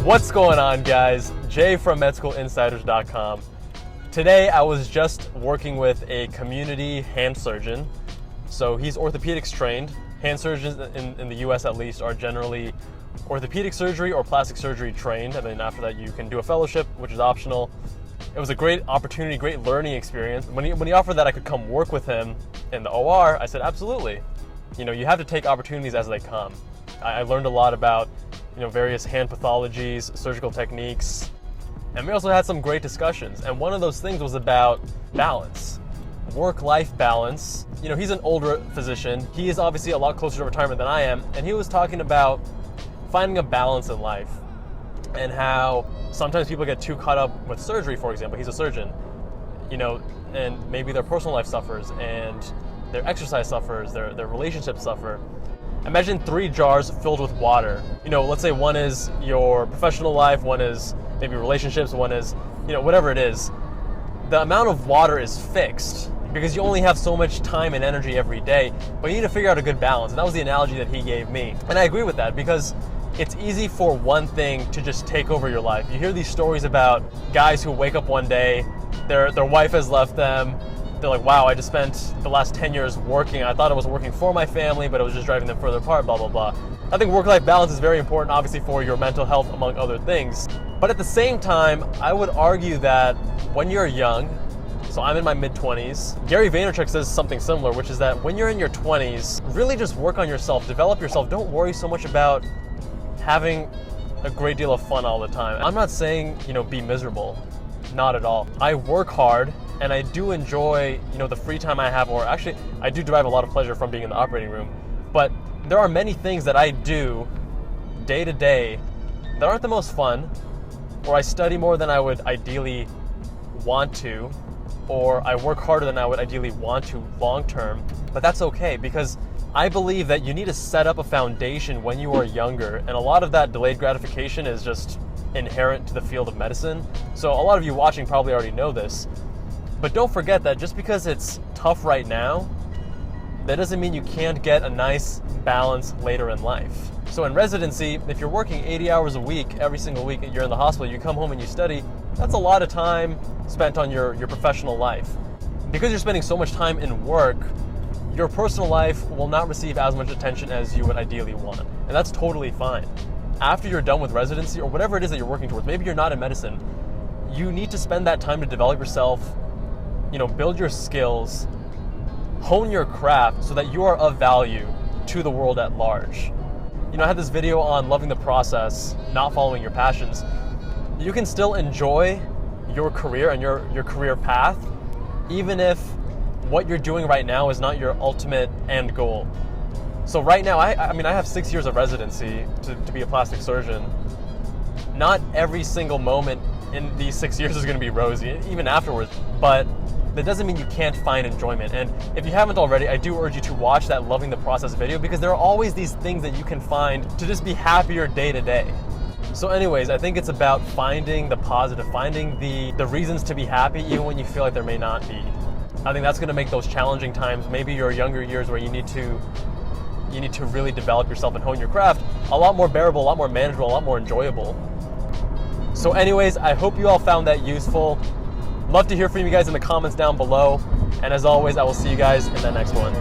What's going on, guys? Jay from MedSchoolInsiders.com. Today I was just working with a community hand surgeon. So he's orthopedics trained. Hand surgeons in the US at least are generally orthopedic surgery or plastic surgery trained, and then after that you can do a fellowship, which is optional. It was a great opportunity, great learning experience. When he offered that I could come work with him in the OR, I said absolutely. You know, you have to take opportunities as they come. I learned a lot about various hand pathologies, surgical techniques, and we also had some great discussions. And one of those things was about balance, work-life balance. He's an older physician. He is obviously a lot closer to retirement than I am, and he was talking about finding a balance in life and how sometimes people get too caught up with surgery, for example. He's a surgeon, and maybe their personal life suffers and their exercise suffers, their relationships suffer. Imagine 3 jars filled with water. Let's say one is your professional life, one is maybe relationships, one is, whatever it is. The amount of water is fixed because you only have so much time and energy every day, but you need to figure out a good balance. And that was the analogy that he gave me. And I agree with that because it's easy for one thing to just take over your life. You hear these stories about guys who wake up one day, their wife has left them. They're like, wow, I just spent the last 10 years working. I thought I was working for my family, but it was just driving them further apart, blah, blah, blah. I think work-life balance is very important, obviously, for your mental health, among other things. But at the same time, I would argue that when you're young, so I'm in my mid-20s, Gary Vaynerchuk says something similar, which is that when you're in your 20s, really just work on yourself, develop yourself. Don't worry so much about having a great deal of fun all the time. I'm not saying, be miserable. Not at all. I work hard, and I do enjoy, the free time I have, or actually, I do derive a lot of pleasure from being in the operating room. But there are many things that I do day to day that aren't the most fun, or I study more than I would ideally want to, or I work harder than I would ideally want to long term. But that's okay, because I believe that you need to set up a foundation when you are younger, and a lot of that delayed gratification is just inherent to the field of medicine. So a lot of you watching probably already know this. But don't forget that just because it's tough right now, that doesn't mean you can't get a nice balance later in life. So in residency, if you're working 80 hours a week, every single week you're in the hospital, you come home and you study, that's a lot of time spent on your professional life. Because you're spending so much time in work, your personal life will not receive as much attention as you would ideally want. And that's totally fine. After you're done with residency, or whatever it is that you're working towards, maybe you're not in medicine, you need to spend that time to develop yourself, build your skills, hone your craft so that you are of value to the world at large. I had this video on loving the process, not following your passions. You can still enjoy your career and your career path, even if what you're doing right now is not your ultimate end goal. So right now, I have 6 years of residency to be a plastic surgeon. Not every single moment in these 6 years is going to be rosy, even afterwards, but that doesn't mean you can't find enjoyment. And if you haven't already, I do urge you to watch that Loving the Process video, because there are always these things that you can find to just be happier day to day. So anyways, I think it's about finding the positive, finding the reasons to be happy even when you feel like there may not be. I think that's going to make those challenging times, maybe your younger years where you need to really develop yourself and hone your craft, a lot more bearable, a lot more manageable, a lot more enjoyable. So anyways, I hope you all found that useful. Love to hear from you guys in the comments down below. And as always, I will see you guys in the next one.